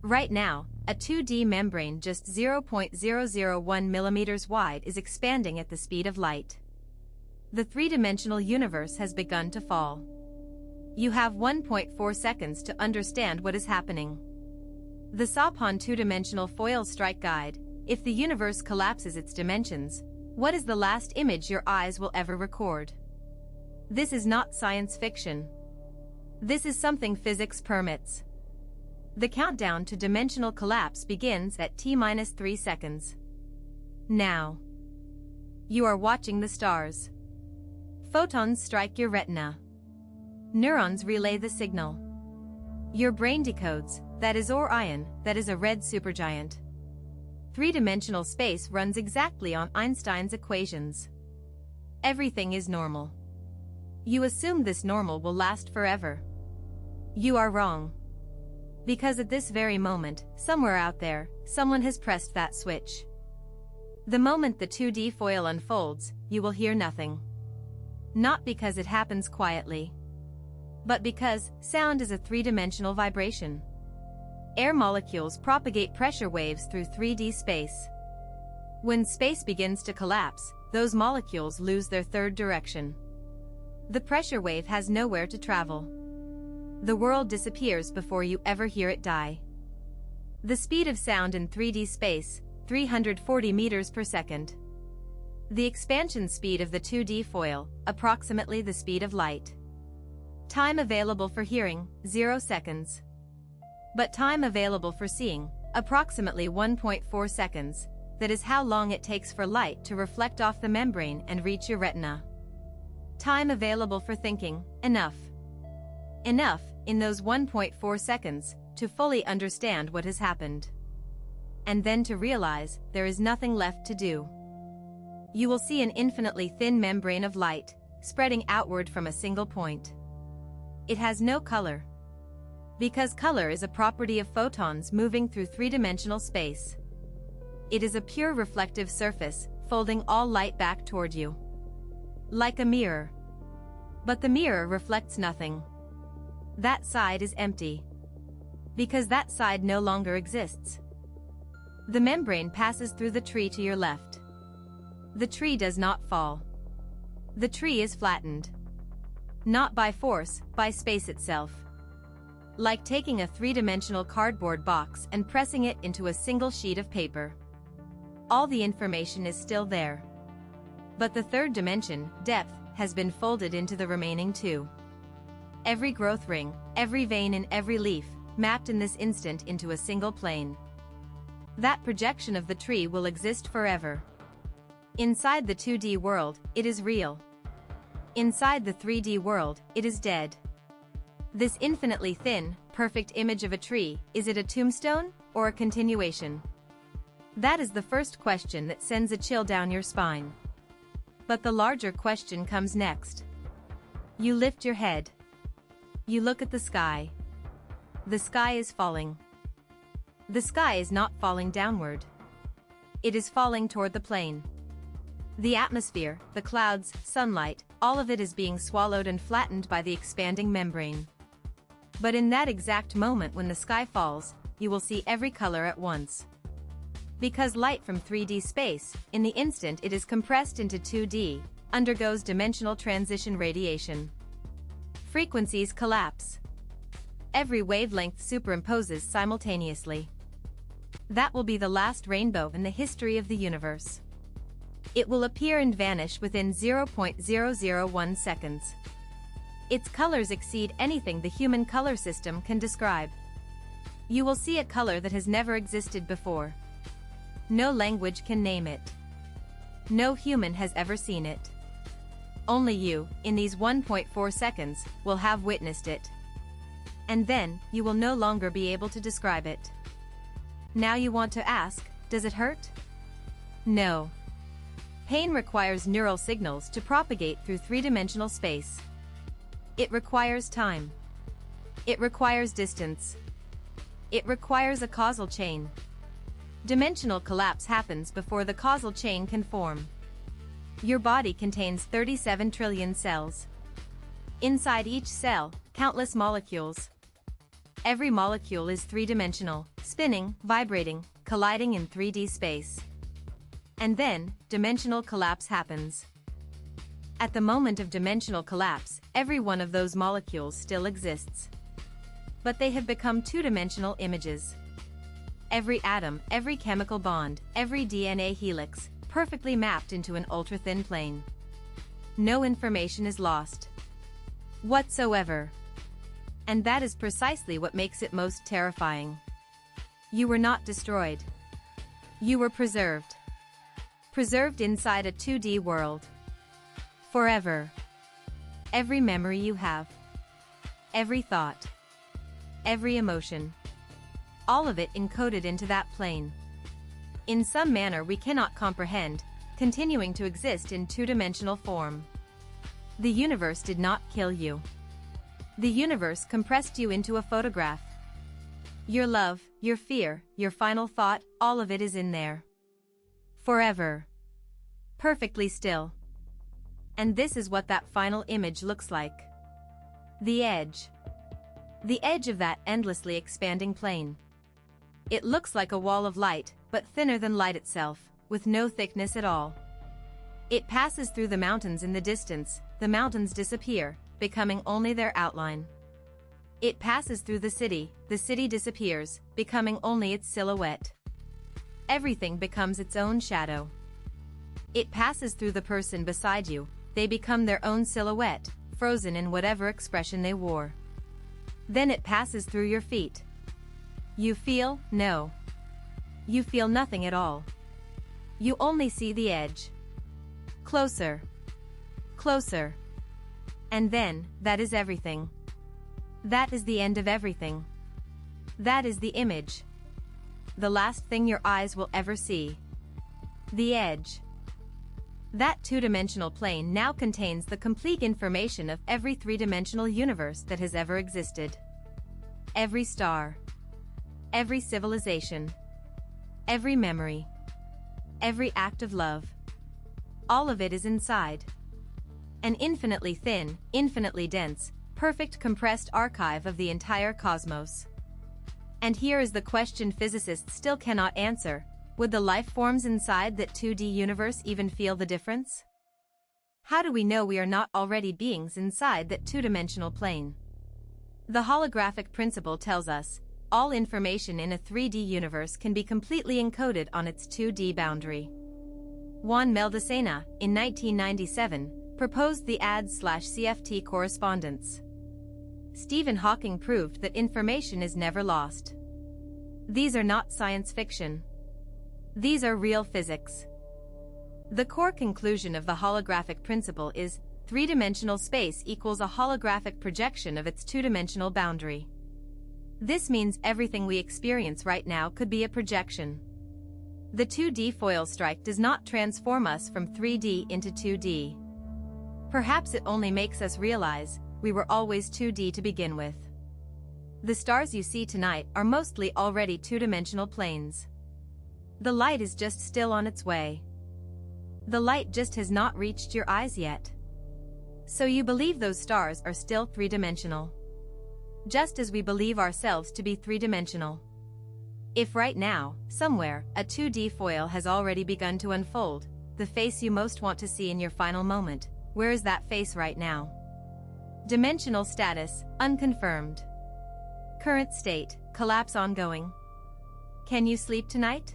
Right now, a 2D membrane just 0.001 millimeters wide is expanding at the speed of light. The three-dimensional universe has begun to fall. You have 1.4 seconds to understand what is happening. The Saphan two-dimensional foil strike guide: if the universe collapses its dimensions, what is the last image your eyes will ever record? This is not science fiction. This is something physics permits. The countdown to dimensional collapse begins at T-3 seconds. Now. You are watching the stars. Photons strike your retina. Neurons relay the signal. Your brain decodes, that is Orion, that is a red supergiant. Three-dimensional space runs exactly on Einstein's equations. Everything is normal. You assume this normal will last forever. You are wrong. Because at this very moment, somewhere out there, someone has pressed that switch. The moment the 2D foil unfolds, you will hear nothing. Not because it happens quietly, but because sound is a three-dimensional vibration. Air molecules propagate pressure waves through 3D space. When space begins to collapse, those molecules lose their third direction. The pressure wave has nowhere to travel. The world disappears before you ever hear it die. The speed of sound in 3D space, 340 meters per second. The expansion speed of the 2D foil, approximately the speed of light. Time available for hearing, 0 seconds. But time available for seeing, approximately 1.4 seconds. That is how long it takes for light to reflect off the membrane and reach your retina. Time available for thinking, enough. Enough, in those 1.4 seconds, to fully understand what has happened. And then to realize there is nothing left to do. You will see an infinitely thin membrane of light, spreading outward from a single point. It has no color. Because color is a property of photons moving through three-dimensional space. It is a pure reflective surface, folding all light back toward you. Like a mirror. But the mirror reflects nothing. That side is empty. Because that side no longer exists. The membrane passes through the tree to your left. The tree does not fall. The tree is flattened. Not by force, by space itself. Like taking a three-dimensional cardboard box and pressing it into a single sheet of paper. All the information is still there. But the third dimension, depth, has been folded into the remaining two. Every growth ring, every vein in every leaf, mapped in this instant into a single plane. That projection of the tree will exist forever. Inside the 2D world, it is real. Inside the 3D world, it is dead. This infinitely thin, perfect image of a tree, is it a tombstone, or a continuation? That is the first question that sends a chill down your spine. But the larger question comes next. You lift your head. You look at the sky. The sky is falling. The sky is not falling downward. It is falling toward the plane. The atmosphere, the clouds, sunlight, all of it is being swallowed and flattened by the expanding membrane. But in that exact moment when the sky falls, you will see every color at once. Because light from 3D space, in the instant it is compressed into 2D, undergoes dimensional transition radiation. Frequencies collapse. Every wavelength superimposes simultaneously. That will be the last rainbow in the history of the universe. It will appear and vanish within 0.001 seconds. Its colors exceed anything the human color system can describe. You will see a color that has never existed before. No language can name it. No human has ever seen it. Only you, in these 1.4 seconds, will have witnessed it. And then, you will no longer be able to describe it. Now you want to ask, does it hurt? No. Pain requires neural signals to propagate through three-dimensional space. It requires time. It requires distance. It requires a causal chain. Dimensional collapse happens before the causal chain can form. Your body contains 37 trillion cells. Inside each cell, countless molecules. Every molecule is three-dimensional, spinning, vibrating, colliding in 3D space. And then, dimensional collapse happens. At the moment of dimensional collapse, every one of those molecules still exists. But they have become two-dimensional images. Every atom, every chemical bond, every DNA helix, perfectly mapped into an ultra-thin plane. No information is lost whatsoever. And that is precisely what makes it most terrifying. You were not destroyed. You were preserved. Preserved inside a 2D world. Forever. Every memory you have. Every thought. Every emotion. All of it encoded into that plane. In some manner we cannot comprehend, continuing to exist in two-dimensional form. The universe did not kill you. The universe compressed you into a photograph. Your love, your fear, your final thought, all of it is in there. Forever. Perfectly still. And this is what that final image looks like. The edge. The edge of that endlessly expanding plane. It looks like a wall of light, but thinner than light itself, with no thickness at all. It passes through the mountains in the distance, the mountains disappear, becoming only their outline. It passes through the city disappears, becoming only its silhouette. Everything becomes its own shadow. It passes through the person beside you, they become their own silhouette, frozen in whatever expression they wore. Then it passes through your feet. You feel, no. You feel nothing at all. You only see the edge. Closer. Closer. And then, that is everything. That is the end of everything. That is the image. The last thing your eyes will ever see. The edge. That two-dimensional plane now contains the complete information of every three-dimensional universe that has ever existed. Every star. Every civilization. Every memory. Every act of love. All of it is inside. An infinitely thin, infinitely dense, perfect compressed archive of the entire cosmos. And here is the question physicists still cannot answer: would the life forms inside that 2D universe even feel the difference? How do we know we are not already beings inside that two-dimensional plane? The holographic principle tells us, all information in a 3D universe can be completely encoded on its 2D boundary. Juan Meldacena, in 1997, proposed the ADS/CFT correspondence. Stephen Hawking proved that information is never lost. These are not science fiction. These are real physics. The core conclusion of the holographic principle is, three-dimensional space equals a holographic projection of its two-dimensional boundary. This means everything we experience right now could be a projection. The 2D foil strike does not transform us from 3D into 2D. Perhaps it only makes us realize we were always 2D to begin with. The stars you see tonight are mostly already two-dimensional planes. The light is just still on its way. The light just has not reached your eyes yet. So you believe those stars are still three-dimensional. Just as we believe ourselves to be three-dimensional. If right now, somewhere, a 2D foil has already begun to unfold, the face you most want to see in your final moment, where is that face right now? Dimensional status, unconfirmed. Current state, collapse ongoing. Can you sleep tonight?